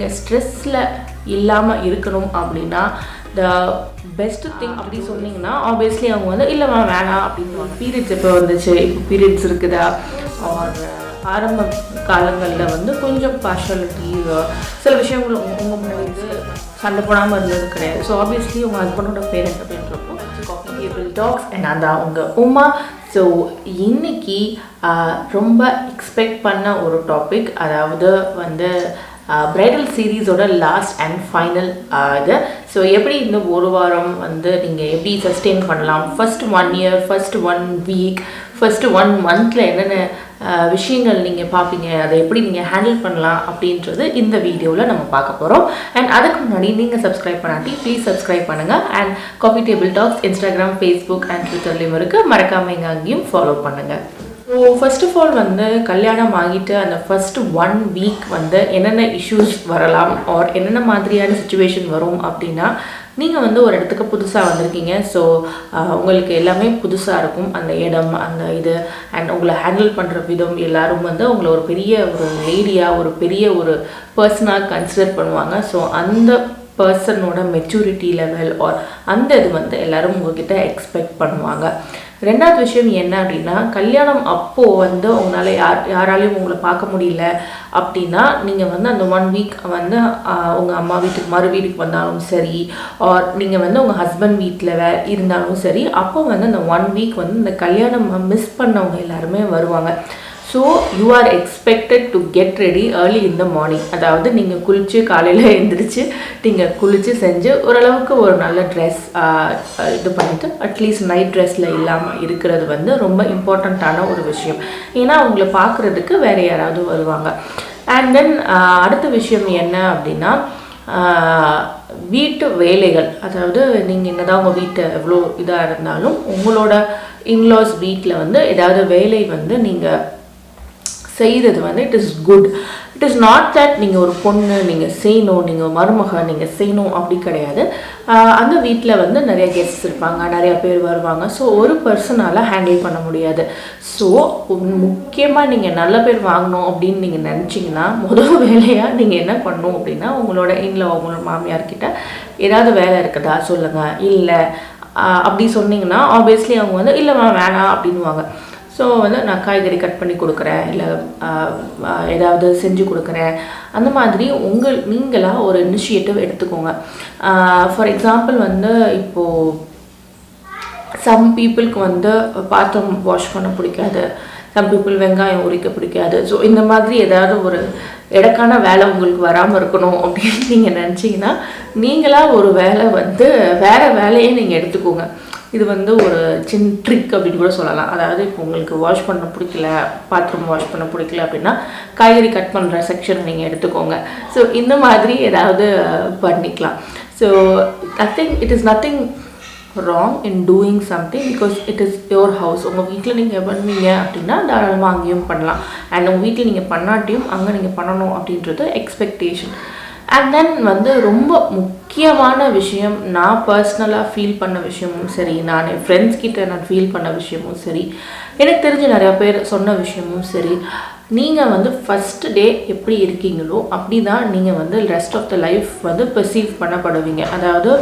நீங்கள் ஸ்ட்ரெஸ்ஸில் இல்லாமல் இருக்கணும் அப்படின்னா த பெஸ்ட் திங் அப்படி சொன்னீங்கன்னா ஆப்வியஸ்லி அவங்க வந்து இல்லைம்மா வேணாம் அப்படின்னு பீரியட்ஸ் எப்போ வந்துச்சு இப்போ பீரியட்ஸ் இருக்குதா ஒரு ஆரம்ப காலங்களில் வந்து கொஞ்சம் பார்ஷாலிட்டி சில விஷயங்கள் உங்கள் முன்னாடி சண்டை போடாமல் இருந்தது கிடையாது. ஸோ ஆப்வியஸ்லி உங்கள் ஹஸ்பண்டோட பேரண்ட் அப்படின்றப்போ Coffeetabletalks and அதான் உங்கள் உமா. ஸோ இன்னைக்கு ரொம்ப எக்ஸ்பெக்ட் பண்ண ஒரு டாபிக், அதாவது வந்து பிரைடல் சீரீஸோட லாஸ்ட் அண்ட் ஃபைனல் இது. ஸோ எப்படி இந்த ஒரு வாரம் வந்து நீங்கள் எப்படி சஸ்டெயின் பண்ணலாம், first 1 year, first 1 week, first 1 monthல என்னென்ன விஷயங்கள் நீங்கள் பார்ப்பீங்க, அதை எப்படி நீங்கள் ஹேண்டில் பண்ணலாம் அப்படின்றது இந்த வீடியோவில் நம்ம பார்க்க போகிறோம். அண்ட் அதுக்கு முன்னாடி நீங்கள் சப்ஸ்கிரைப் பண்ணாட்டி ப்ளீஸ் சப்ஸ்கிரைப் பண்ணுங்கள். And Coffeetabletalks Instagram, Facebook and ட்விட்டர்லேயும் இருக்குது, மறக்காமல் இங்கே அங்கேயும் ஃபாலோ பண்ணுங்கள். ஸோ ஃபர்ஸ்ட் ஆஃப் ஆல் வந்து கல்யாணம் ஆகிட்டு அந்த ஃபர்ஸ்ட் 1 week வந்து என்னென்ன இஷ்யூஸ் வரலாம் ஆர் என்னென்ன மாதிரியான சுச்சுவேஷன் வரும் அப்படின்னா, நீங்கள் வந்து ஒரு இடத்துக்கு புதுசாக வந்திருக்கீங்க. ஸோ உங்களுக்கு எல்லாமே புதுசாக இருக்கும், அந்த இடம், அந்த இது அண்ட் உங்களை ஹேண்டில் பண்ணுற விதம். எல்லோரும் வந்து உங்களை ஒரு பெரிய ஒரு லேடியாக, ஒரு பெரிய ஒரு பர்சனாக கன்சிடர் பண்ணுவாங்க. ஸோ அந்த பர்சனோட மெச்சூரிட்டி லெவல் ஆர் அந்த இது வந்து எல்லோரும் உங்ககிட்ட எக்ஸ்பெக்ட் பண்ணுவாங்க. ரெண்டாவது விஷயம் என்ன அப்படின்னா, கல்யாணம் அப்போது வந்து உங்களால் யாராலையும் உங்களை பார்க்க முடியல அப்படின்னா, நீங்கள் வந்து அந்த 1 week வந்து உங்கள் அம்மா வீட்டுக்கு மறு வீட்டுக்கு வந்தாலும் சரி, ஆர் நீங்கள் வந்து உங்கள் ஹஸ்பண்ட் வீட்டில் இருந்தாலும் சரி, அப்போ வந்து அந்த 1 week வந்து இந்த கல்யாணம் மிஸ் பண்ணவங்க எல்லாருமே வருவாங்க. So you are expected to get ready early in the morning. அதாவது நீங்கள் குளித்து காலையில் எழுந்திரிச்சு நீங்கள் குளித்து செஞ்சு ஓரளவுக்கு ஒரு நல்ல ட்ரெஸ் இது பண்ணிவிட்டு அட்லீஸ்ட் நைட் ட்ரெஸ்ஸில் இல்லாமல் இருக்கிறது வந்து ரொம்ப இம்பார்ட்டண்ட்டான ஒரு விஷயம். ஏன்னா அவங்கள பார்க்குறதுக்கு வேறு யாராவது வருவாங்க. அண்ட் தென் அடுத்த விஷயம் என்ன அப்படின்னா, வீட்டு வேலைகள். அதாவது நீங்கள் என்ன தான் உங்கள் வீட்டை எவ்வளோ இதாக இருந்தாலும் உங்களோட இன்லாஸ் வீட்டில் வந்து ஏதாவது வேலை வந்து நீங்கள் செய்கிறது வந்து it is good. It is not that நீங்கள் ஒரு பொண்ணு நீங்கள் செய்யணும், நீங்கள் மருமக நீங்கள் செய்யணும் அப்படி கிடையாது. அந்த வீட்டில் வந்து நிறைய கெஸ்ட்ஸ் இருப்பாங்க, நிறைய பேர் வருவாங்க. ஸோ ஒரு பர்சனால் ஹேண்டில் பண்ண முடியாது. ஸோ முக்கியமாக நீங்கள் நல்ல பேர் வாங்கணும் அப்படின்னு நீங்கள் நினச்சிங்கன்னா, முதல் வேலையாக நீங்கள் என்ன பண்ணணும் அப்படின்னா, உங்களோட உங்களோட மாமியார்கிட்ட ஏதாவது வேலை இருக்குதா சொல்லுங்கள். இல்லை அப்படி சொன்னீங்கன்னா ஆப்வியஸ்லி அவங்க வந்து இல்லைம்மா வேணாம் அப்படின்வாங்க. ஸோ வந்து நான் காய்கறி கட் பண்ணி கொடுக்குறேன், இல்லை ஏதாவது செஞ்சு கொடுக்குறேன், அந்த மாதிரி நீங்களாக ஒரு இனிஷியேட்டிவ் எடுத்துக்கோங்க. ஃபார் எக்ஸாம்பிள் வந்து இப்போது சம் பீப்புளுக்கு வந்து பாத்திரம் வாஷ் பண்ண பிடிக்காது, சம் பீப்புள் வெங்காயம் உரிக்க பிடிக்காது. ஸோ இந்த மாதிரி ஏதாவது ஒரு இடக்கான வேலை உங்களுக்கு வராமல் இருக்கணும் அப்படின்னு நீங்கள் நினச்சிங்கன்னா, நீங்களாக ஒரு வேலை வந்து வேறு வேலையே நீங்கள் எடுத்துக்கோங்க. இது வந்து ஒரு சின்ன ட்ரிக் அப்படின்னு கூட சொல்லலாம். அதாவது இப்போ உங்களுக்கு வாஷ் பண்ண பிடிக்கல, பாத்திரம் வாஷ் பண்ண பிடிக்கல அப்படின்னா காய்கறி கட் பண்ணுற செக்ஷன் நீங்கள் எடுத்துக்கோங்க. ஸோ இந்த மாதிரி ஏதாவது பண்ணிக்கலாம். So it is nothing wrong in doing something because it is your house. உங்கள் வீட்டில் நீங்கள் பண்ணுவீங்க அப்படின்னா தாராளமாக அங்கேயும் பண்ணலாம். அண்ட் உங்கள் வீட்டில் நீங்கள் பண்ணாட்டியும் அங்கே நீங்கள் பண்ணணும் அப்படின்றது எக்ஸ்பெக்டேஷன். அண்ட் தென் வந்து ரொம்ப முக்கியமான விஷயம், நான் பர்சனலாக ஃபீல் பண்ண விஷயமும் சரி, நான் என் ஃப்ரெண்ட்ஸ் கிட்ட நான் ஃபீல் பண்ண விஷயமும் சரி, எனக்கு தெரிஞ்ச நிறையா பேர் சொன்ன விஷயமும் சரி, நீங்கள் வந்து ஃபஸ்ட் டே எப்படி இருக்கீங்களோ அப்படி தான் நீங்கள் வந்து ரெஸ்ட் ஆஃப் த லைஃப் வந்து பெர்சீவ் பண்ணப்படுவீங்க. அதாவது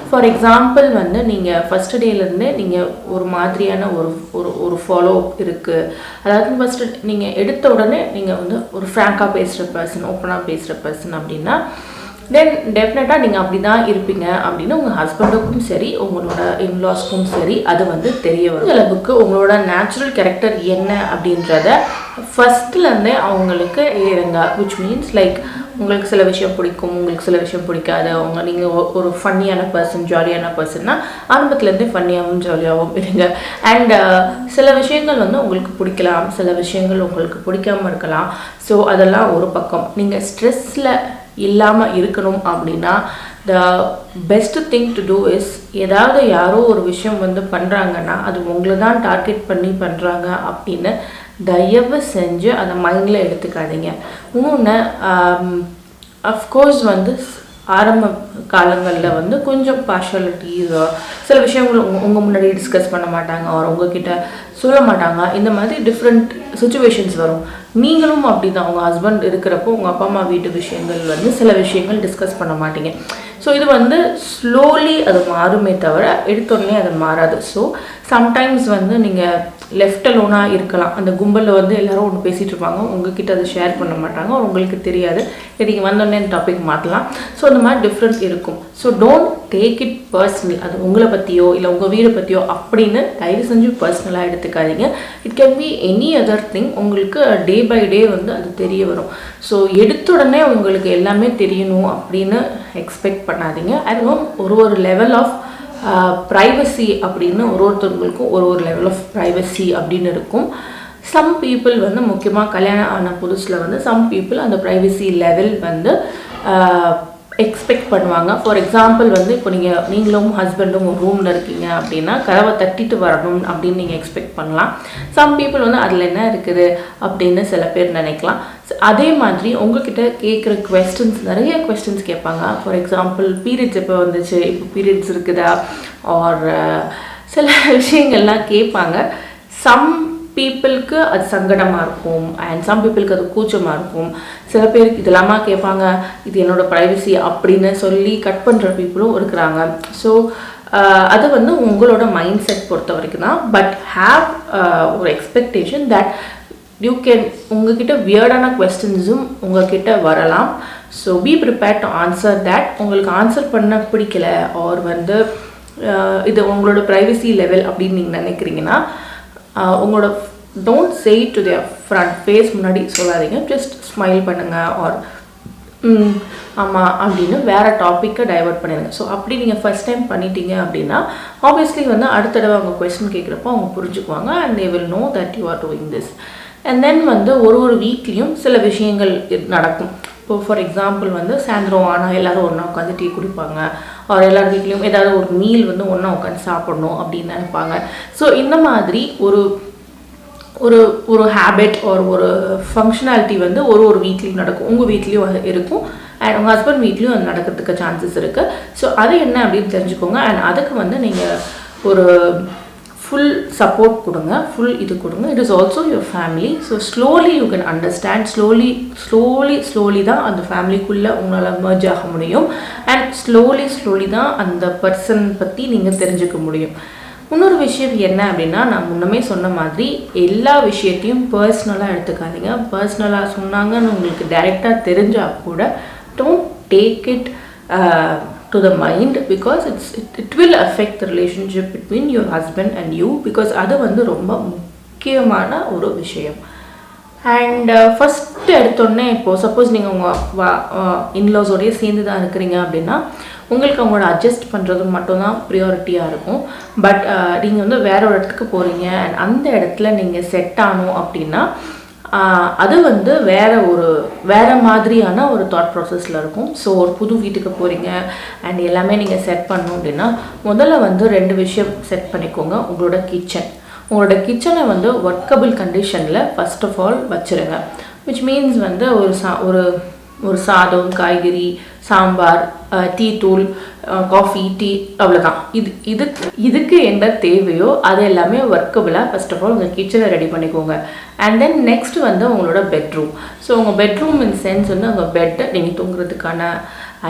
ஃபார் எக்ஸாம்பிள் வந்து நீங்கள் ஃபஸ்ட்டு டேலேருந்தே நீங்கள் ஒரு மாதிரியான ஒரு ஃபாலோ அப் இருக்குது. அதாவது ஃபஸ்ட்டு நீங்கள் எடுத்த உடனே நீங்கள் வந்து ஒரு ஃப்ராங்காக பேசுகிற பர்சன், ஓப்பனாக பேசுகிற பர்சன் அப்படின்னா தென் டெஃபினட்டாக நீங்கள் அப்படி தான் இருப்பீங்க அப்படின்னு உங்கள் ஹஸ்பண்டுக்கும் சரி, உங்களோட இன்லாஸ்க்கும் சரி அது வந்து தெரிய வரும். அளவுக்கு உங்களோட நேச்சுரல் கேரக்டர் என்ன அப்படின்றத ஃபஸ்ட்லேருந்தே அவங்களுக்கு ஏறுங்க. விச் மீன்ஸ் லைக் உங்களுக்கு சில விஷயம் பிடிக்கும், உங்களுக்கு சில விஷயம் பிடிக்காது. நீங்கள் ஒரு ஃபன்னியான பர்சன், ஜாலியான பர்சன்னா ஆரம்பத்துலேருந்தே ஃபன்னியாகவும் ஜாலியாகவும் இருங்க. அண்ட் சில விஷயங்கள் வந்து உங்களுக்கு பிடிக்கலாம், சில விஷயங்கள் உங்களுக்கு பிடிக்காமல் இருக்கலாம். ஸோ அதெல்லாம் ஒரு பக்கம். நீங்கள் ஸ்ட்ரெஸ்ஸில் இல்லாமல் இருக்கணும் அப்படின்னா the best thing to do is, ஏதாவது யாரோ ஒரு விஷயம் வந்து பண்ணுறாங்கன்னா அது உங்களை தான் டார்கெட் பண்ணி பண்ணுறாங்க அப்படின்னு தயவு செஞ்சு அந்த மைண்டில் எடுத்துக்காதீங்க. இன்னொன்று, அஃப்கோர்ஸ் வந்து ஆரம்ப காலங்களில் வந்து கொஞ்சம் பார்ஷாலிட்டி, சில விஷயங்கள் உங்கள் முன்னாடி டிஸ்கஸ் பண்ண மாட்டாங்க, அவர் உங்ககிட்ட சொல்ல மாட்டாங்க. இந்த மாதிரி டிஃப்ரெண்ட் சுச்சுவேஷன்ஸ் வரும். நீங்களும் அப்படி தான். உங்கள் ஹஸ்பண்ட் இருக்கிறப்போ உங்கள் அப்பா அம்மா வீட்டு விஷயங்கள் வந்து சில விஷயங்கள் டிஸ்கஸ் பண்ண மாட்டீங்க. ஸோ இது வந்து ஸ்லோலி அது மாறுமே தவிர எடுத்தோடனே அது மாறாது. ஸோ சம்டைம்ஸ் வந்து நீங்கள் லெஃப்ட் அலோனாக இருக்கலாம். அந்த கும்பலில் வந்து எல்லோரும் ஒன்று பேசிகிட்டு இருப்பாங்க, உங்ககிட்ட அதை ஷேர் பண்ண மாட்டாங்க, உங்களுக்கு தெரியாது, நீங்கள் வந்தோடனே இந்த டாபிக் மாற்றலாம். ஸோ அந்த மாதிரி டிஃப்ரெண்ட் இருக்கும். So don't take it personal. அது உங்களை பற்றியோ இல்லை உங்கள் வீடை பற்றியோ அப்படின்னு தயவு செஞ்சு பர்சனலாக எடுத்துக்காதீங்க. It can be any other thing. உங்களுக்கு டே பை டே வந்து அது தெரிய வரும். ஸோ எடுத்த உடனே உங்களுக்கு எல்லாமே தெரியணும் அப்படின்னு எக்ஸ்பெக்ட் பண்ணாதீங்க. அதுவும் ஒரு லெவல் ஆஃப் ப்ரைவசி அப்படின்னு ஒருத்தவங்களுக்கும் ஒரு லெவல் ஆஃப் ப்ரைவசி அப்படின்னு இருக்கும். சம் பீப்புள் வந்து முக்கியமாக கல்யாணம் ஆன புதுசில் வந்து சம் பீப்புள் அந்த ப்ரைவசி லெவல் வந்து எக்ஸ்பெக்ட் பண்ணுவாங்க. ஃபார் எக்ஸாம்பிள் வந்து இப்போ நீங்களும் ஹஸ்பண்டும் ஒரு ரூமில் இருக்கீங்க அப்படின்னா கதவை தட்டிட்டு வரணும் அப்படின்னு நீங்கள் எக்ஸ்பெக்ட் பண்ணலாம். சம் பீப்புள் வந்து அதில் என்ன இருக்குது அப்படின்னு சில பேர் நினைக்கலாம். அதே மாதிரி உங்ககிட்ட கேட்குற குவெஸ்டன்ஸ், நிறைய குவெஸ்டன்ஸ் கேட்பாங்க. ஃபார் எக்ஸாம்பிள் பீரியட்ஸ் எப்போ வந்துச்சு, இப்போ பீரியட்ஸ் இருக்குதா, ஆர் சில விஷயங்கள்லாம் கேட்பாங்க. சம் பீப்புளுக்கு அது சங்கடமாக இருக்கும் அண்ட் சம் பீப்புளுக்கு அது கூச்சமாக இருக்கும். சில பேருக்கு இதெல்லாமா கேட்பாங்க, இது என்னோடய ப்ரைவசி அப்படின்னு சொல்லி கட் பண்ணுற பீப்புளும் இருக்கிறாங்க. ஸோ அது வந்து உங்களோட மைண்ட் செட் பொறுத்த வரைக்கும் தான். பட் ஹாவ் ஒரு எக்ஸ்பெக்டேஷன் தட் யூ கேன், உங்ககிட்ட வியர்டான குவெஸ்டன்ஸும் உங்ககிட்ட வரலாம். So be prepared to answer that. உங்களுக்கு ஆன்சர் பண்ண பிடிக்கல ஆர் வந்து இது உங்களோட ப்ரைவசி லெவல் அப்படின்னு நீங்கள் நினைக்கிறீங்கன்னா உங்களோட don't say to their friend face முன்னாடி சொல்லாதீங்க. ஜஸ்ட் ஸ்மைல் பண்ணுங்கள் ஆர் ஆமாம் அப்படின்னு வேறு டாப்பிக்கை டைவர்ட் பண்ணிடுங்க. ஸோ அப்படி நீங்கள் ஃபஸ்ட் டைம் பண்ணிட்டீங்க அப்படின்னா ஆப்வியஸ்லி வந்து அடுத்த தடவை அவங்க கொஸ்டின் கேட்குறப்போ அவங்க புரிஞ்சுக்குவாங்க and they will know that you are doing this. And then வந்து ஒரு வீக்லேயும் சில விஷயங்கள் நடக்கும். இப்போ ஃபார் எக்ஸாம்பிள் வந்து சாயந்தரம் ஆனால் எல்லோரும் ஒன்றா உட்காந்து டீ குடிப்பாங்க. அவர் எல்லார் வீட்லேயும் ஏதாவது ஒரு மீல் வந்து ஒன்றா உட்காந்து சாப்பிடணும் அப்படின்னு நினைப்பாங்க. ஸோ இந்த மாதிரி ஒரு ஹேபிட் ஒரு ஃபங்க்ஷனாலிட்டி வந்து ஒரு வீட்லேயும் நடக்கும். உங்கள் வீட்லேயும் அது இருக்கும் அண்ட் உங்கள் ஹஸ்பண்ட் வீட்லேயும் அது நடக்கிறதுக்கு சான்சஸ் இருக்குது. ஸோ அது என்ன அப்படின்னு தெரிஞ்சுக்கோங்க. அண்ட் அதுக்கு வந்து நீங்கள் ஒரு ஃபுல் சப்போர்ட் கொடுங்க, ஃபுல் இது கொடுங்க. It is also your family. So slowly you can understand. Slowly தான் அந்த ஃபேமிலிக்குள்ளே உங்களால் மர்ஜ் ஆக முடியும். அண்ட் ஸ்லோலி தான் அந்த பர்சன் பற்றி நீங்கள் தெரிஞ்சுக்க முடியும். இன்னொரு விஷயம் என்ன அப்படின்னா, நான் முன்னமே சொன்ன மாதிரி எல்லா விஷயத்தையும் பர்சனலாக எடுத்துக்காதீங்க. பர்சனலாக சொன்னாங்கன்னு உங்களுக்கு டைரெக்டாக தெரிஞ்சால் கூட don't take it to the mind because it will affect the relationship between your husband and you because அது வந்து ரொம்ப முக்கியமான ஒரு விஷயம். அண்ட் ஃபஸ்ட்டு எடுத்தோடனே இப்போது சப்போஸ் நீங்கள் உங்கள் இன்லாஸோடையே சேர்ந்து தான் இருக்கிறீங்க அப்படின்னா உங்களுக்கு அவங்களோட அட்ஜஸ்ட் பண்ணுறது மட்டும்தான் ப்ரியாரிட்டியாக இருக்கும். பட் நீங்கள் வந்து வேற ஒரு இடத்துக்கு போகிறீங்க அண்ட் அந்த இடத்துல நீங்கள் செட் ஆகணும் அப்படின்னா அது வந்து வேறு மாதிரியான ஒரு தாட் ப்ராசஸில் இருக்கும். ஸோ ஒரு புது வீட்டுக்கு போகிறீங்க அண்ட் எல்லாமே நீங்கள் செட் பண்ணணும் அப்படின்னா முதல்ல வந்து 2 விஷயம் செட் பண்ணிக்கோங்க. உங்களோட கிச்சனை வந்து ஒர்க்கபிள் கண்டிஷனில் ஃபர்ஸ்ட் ஆஃப் ஆல் வச்சுருங்க. விச் மீன்ஸ் வந்து ஒரு சாதம், காய்கறி, சாம்பார், டீ தூள், காஃபி, டீ, அவ்வளோதான். இதுக்கு என்ன தேவையோ அது எல்லாமே ஒர்க்கபிளாக ஃபர்ஸ்ட் ஆஃப் ஆல் உங்கள் கிச்சனை ரெடி பண்ணிக்கோங்க. அண்ட் தென் நெக்ஸ்ட் வந்து உங்களோட பெட்ரூம். ஸோ உங்கள் பெட்ரூம் இன் சென்ஸ் வந்து உங்கள் பெட்டை நீங்கள் தூங்குறதுக்கான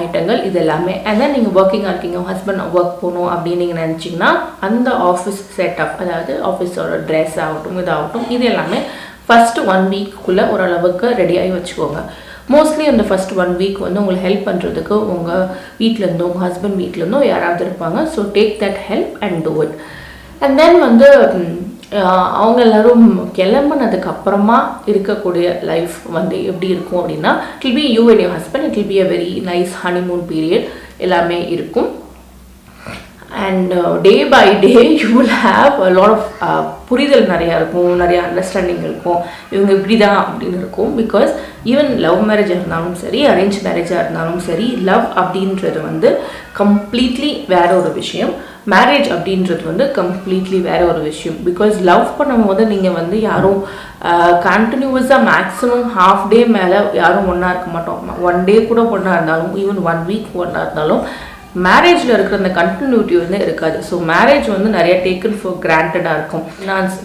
ஐட்டங்கள் இது எல்லாமே. அண்ட் தென் நீங்கள் ஒர்க்கிங்காக இருக்கீங்க, ஹஸ்பண்ட் ஒர்க் போகணும் அப்படின்னு நீங்கள் நினச்சிங்கன்னா அந்த ஆஃபீஸ் செட்டப், அதாவது ஆஃபீஸோட ட்ரெஸ் ஆகட்டும் இதாகட்டும் இது எல்லாமே ஃபஸ்ட்டு 1 வீக்குள்ளே ஓரளவுக்கு ரெடியாகி வச்சுக்கோங்க. மோஸ்ட்லி அந்த ஃபஸ்ட் 1 வீக் வந்து உங்களுக்கு ஹெல்ப் பண்ணுறதுக்கு உங்கள் வீட்டிலேருந்தோ உங்கள் ஹஸ்பண்ட் வீட்டிலேருந்தோ யாராவது இருப்பாங்க. So take that help and do it. And then வந்து அவங்க எல்லோரும் கிளம்புனதுக்கு அப்புறமா இருக்கக்கூடிய லைஃப் வந்து எப்படி இருக்கும் அப்படின்னா it will be you and your husband. It will be a very nice honeymoon period எல்லாமே இருக்கும். And day by day you will have a lot of புரிதல் நிறையா இருக்கும், நிறையா அண்டர்ஸ்டாண்டிங் இருக்கும். இவங்க இப்படி தான் அப்படின்னு இருக்கும். பிகாஸ் ஈவன் லவ் மேரேஜாக இருந்தாலும் சரி, அரேஞ்ச் மேரேஜாக இருந்தாலும் சரி, லவ் அப்படின்றது வந்து கம்ப்ளீட்லி வேற ஒரு விஷயம், மேரேஜ் அப்படின்றது வந்து கம்ப்ளீட்லி வேற ஒரு விஷயம். பிகாஸ் லவ் பண்ணும்போது நீங்கள் வந்து யாரும் கண்டினியூஸாக மேக்ஸிமம் ½ டே மேலே யாரும் ஒன்றா இருக்க மாட்டோம். 1 டே கூட ஒன்றா இருந்தாலும் ஈவன் 1 வீக் ஒன்றா இருந்தாலும் மேரேஜில் இருக்கிற அந்த கண்டினியூட்டி வந்து இருக்காது. ஸோ மேரேஜ் வந்து நிறைய டேக்கன் ஃபார் கிராண்டடாக இருக்கும்.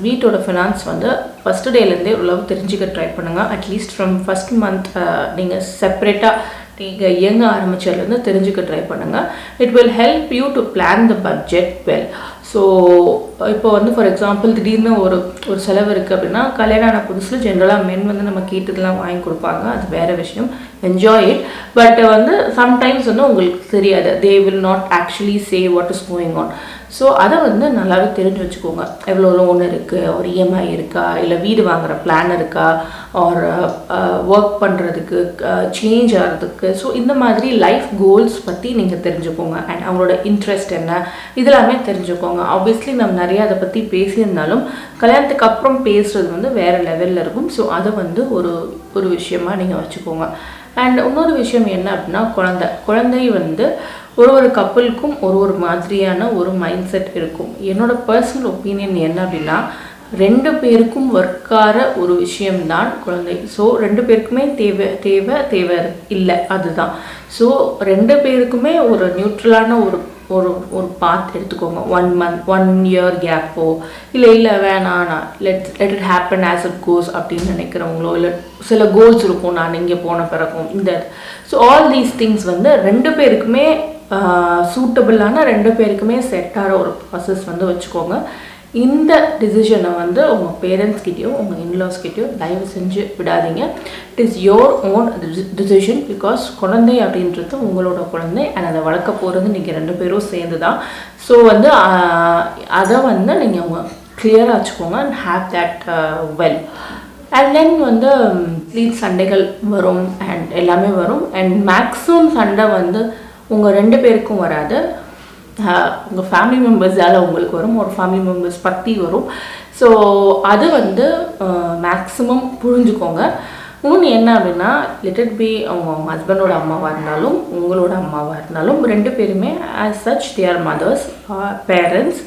வீட்டோட ஃபினான்ஸ் வந்து ஃபஸ்ட்டு டேலேருந்தே ஓரளவு தெரிஞ்சுக்க ட்ரை பண்ணுங்கள். அட்லீஸ்ட் ஃப்ரம் ஃபஸ்ட் மந்த் நீங்கள் செப்பரேட்டாக நீங்கள் இயங்க ஆரம்பிச்சதுலேருந்து தெரிஞ்சுக்க ட்ரை பண்ணுங்கள். It will help you to plan the budget well. So இப்போ வந்து ஃபார் எக்ஸாம்பிள் திடீர்னு ஒரு செலவு இருக்குது அப்படின்னா, கல்யாணம் ஆன புதுசில் ஜென்ரலாக மென் வந்து நம்ம கேட்டதெல்லாம் வாங்கி கொடுப்பாங்க, அது வேறு விஷயம், என்ஜாய் இட். பட் வந்து சம்டைம்ஸ் வந்து உங்களுக்கு தெரியாது, they will not actually say what is going on. So அதை வந்து நல்லாவே தெரிஞ்சு வச்சுக்கோங்க. எவ்வளோ லோன் இருக்குது, ஒரு இஎம்ஐ இருக்கா, இல்லை வீடு வாங்குகிற பிளான் இருக்கா, ஒரு ஒர்க் பண்ணுறதுக்கு சேஞ்ச் ஆகிறதுக்கு. ஸோ இந்த மாதிரி லைஃப் கோல்ஸ் பற்றி நீங்கள் தெரிஞ்சுக்கோங்க. அண்ட் அவங்களோட இன்ட்ரெஸ்ட் என்ன, இதெல்லாமே தெரிஞ்சுக்கோங்க. ஆப்வியஸ்லி நம்ம நிறைய அதை பற்றி பேசியிருந்தாலும் கல்யாணத்துக்கு அப்புறம் பேசுகிறது வந்து வேறு லெவலில் இருக்கும். ஸோ அதை வந்து ஒரு விஷயமாக நீங்கள் வச்சுக்கோங்க. அண்ட் இன்னொரு விஷயம் என்ன அப்படின்னா, குழந்தை வந்து ஒரு கப்பலுக்கும் ஒரு மாதிரியான ஒரு மைண்ட் செட் இருக்கும். என்னோட பர்சனல் ஒப்பீனியன் என்ன அப்படின்னா, 2 பேருக்கும் ஒர்க்கார ஒரு விஷயம்தான் குழந்தை. ஸோ 2 பேருக்குமே தேவை இல்லை, அதுதான். ஸோ 2 பேருக்குமே ஒரு நியூட்ரலான ஒரு பாத் எடுத்துக்கோங்க. 1 month 1 year கேப்போ இல்லை வேணாம், let it happen as it goes அப்படின்னு நினைக்கிறவங்களோ, இல்லை சில கோல்ஸ் இருக்கும், நான் இங்கே போன பிறக்கும் இந்த. ஸோ ஆல் தீஸ் திங்ஸ் வந்து 2 பேருக்குமே சூட்டபிளான, 2 பேருக்குமே செட்டான ஒரு ப்ராசஸ் வந்து வச்சுக்கோங்க. இந்த டிசிஷனை வந்து உங்கள் பேரண்ட்ஸ்கிட்டையோ உங்கள் இன்லாஸ்கிட்டையோ தயவு செஞ்சு விடாதீங்க. It is your own decision. Because குழந்தை அப்படின்றது உங்களோட குழந்தை, அண்ட் அதை வளர்க்க போகிறது நீங்கள் 2 பேரும் சேர்ந்து தான். ஸோ வந்து அதை வந்து நீங்கள் அவங்க கிளியராக வச்சுக்கோங்க and have that well. And then வந்து சண்டைகள் வரும் அண்ட் எல்லாமே வரும். அண்ட் மேக்ஸிமம் சண்டை வந்து உங்கள் 2 பேருக்கும் வராது, உங்கள் ஃபேமிலி மெம்பர்ஸால் உங்களுக்கு வரும், ஒரு ஃபேமிலி மெம்பர்ஸ் பற்றி வரும். ஸோ அது வந்து மேக்ஸிமம் புரிஞ்சுக்கோங்க. இன்னொன்று என்ன அப்படின்னா, லெட் இட் பி அவங்க ஹஸ்பண்டோட அம்மாவாக இருந்தாலும் உங்களோட அம்மாவாக இருந்தாலும் 2 பேருமே as such they are mothers, parents.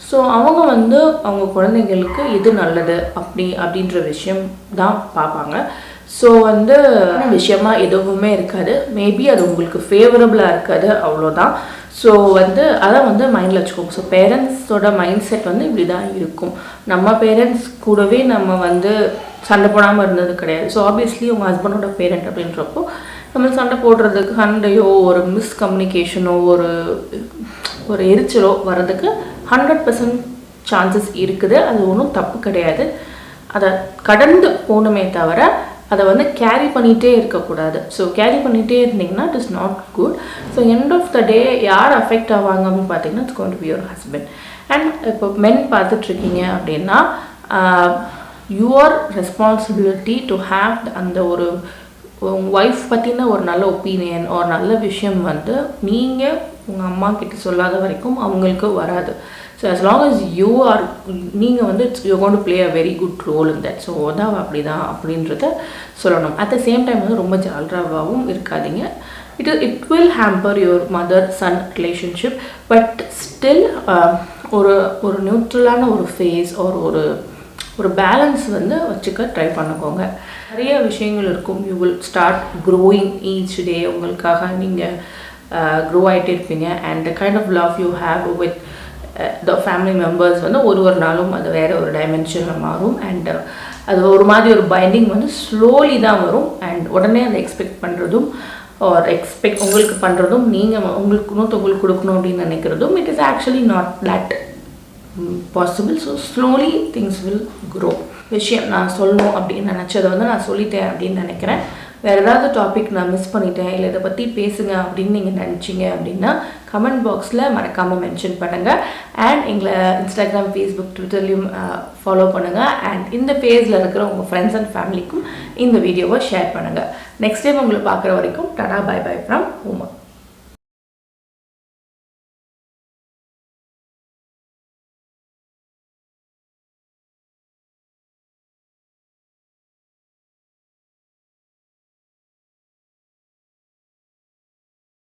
So அவங்க வந்து அவங்க குழந்தைங்களுக்கு எது நல்லது அப்படின்ற விஷயம் தான் பார்ப்பாங்க. ஸோ வந்து விஷயமா எதுவுமே இருக்காது, மேபி அது உங்களுக்கு ஃபேவரபுளாக இருக்காது, அவ்வளோதான். ஸோ வந்து அதை வந்து மைண்டில் வச்சுக்கோங்க. ஸோ பேரண்ட்ஸோட மைண்ட் செட் வந்து இப்படி தான் இருக்கும். நம்ம பேரண்ட்ஸ் கூடவே நம்ம வந்து சண்டை போடாமல் இருந்தது கிடையாது. ஸோ ஆப்வியஸ்லி உங்கள் ஹஸ்பண்டோட பேரண்ட் அப்படின்றப்போ நம்ம சண்டை போடுறதுக்கு, சண்டையோ ஒரு மிஸ்கம்யூனிகேஷனோ ஒரு எரிச்சலோ வர்றதுக்கு 100% சான்சஸ் இருக்குது. அது ஒன்றும் தப்பு கிடையாது. அதை கடந்து போகணுமே தவிர அதை வந்து கேரி பண்ணிகிட்டே இருக்கக்கூடாது. ஸோ கேரி பண்ணிகிட்டே இருந்தீங்கன்னா it is not good. So end of the day யார் அஃபெக்ட் ஆவாங்க அப்படின்னு பார்த்தீங்கன்னா it's going to be your husband. And இப்போ மென் பார்த்துட்ருக்கீங்க அப்படின்னா, யுவர் ரெஸ்பான்சிபிலிட்டி டு ஹேவ் அந்த ஒரு ஒய்ஃப் பற்றின ஒரு நல்ல ஒப்பீனியன், ஒரு நல்ல விஷயம் வந்து நீங்கள் உங்கள் அம்மா கிட்ட சொல்லாத வரைக்கும் அவங்களுக்கு வராது. ஸோ as long as நீங்கள் வந்து you're going to play a very good role in that. So அதான் அப்படி தான் அப்படின்றத சொல்லணும். அட் த சேம் டைம் வந்து ரொம்ப ஜால்ராவாகவும் இருக்காதீங்க. It will hamper your mother son relationship. But still ஒரு நியூட்ரலான ஒரு ஃபேஸ் ஒரு பேலன்ஸ் வந்து வச்சுக்க ட்ரை பண்ணிக்கோங்க. நிறைய விஷயங்கள் இருக்கும். You will start growing each day. உங்களுக்காக நீங்கள் க்ரோ ஆகிட்டே இருப்பீங்க. And the kind of love you have with the family members வந்து ஒரு நாளும் அது வேறு ஒரு டைமென்ஷனில் மாறும். அண்ட் அது ஒரு மாதிரி ஒரு பைண்டிங் வந்து ஸ்லோலி தான் வரும். அண்ட் உடனே அதை எக்ஸ்பெக்ட் பண்ணுறதும் உங்களுக்கு பண்ணுறதும், நீங்கள் உங்களுக்கு கொடுக்கணும் அப்படின்னு நினைக்கிறதும், it is actually not that possible. So slowly things will grow. விஷயம் நான் சொல்லணும் அப்படின்னு நினச்சதை வந்து நான் சொல்லிட்டேன் அப்படின்னு நினைக்கிறேன். வேறு ஏதாவது டாபிக் நான் மிஸ் பண்ணிட்டேன், இல்லை இதை பற்றி பேசுங்க அப்படின்னு நீங்கள் நினச்சிங்க அப்படின்னா கமெண்ட் பாக்ஸில் மறக்காமல் மென்ஷன் பண்ணுங்கள். அண்ட் எங்களை இன்ஸ்டாகிராம், ஃபேஸ்புக், ட்விட்டர்லையும் ஃபாலோ பண்ணுங்கள். அண்ட் இந்த பேஜில் இருக்கிற உங்கள் ஃப்ரெண்ட்ஸ் அண்ட் ஃபேமிலிக்கும் இந்த வீடியோவை ஷேர் பண்ணுங்கள். நெக்ஸ்ட் டைம் உங்களை பார்க்குற வரைக்கும் tata, bye bye from Uma.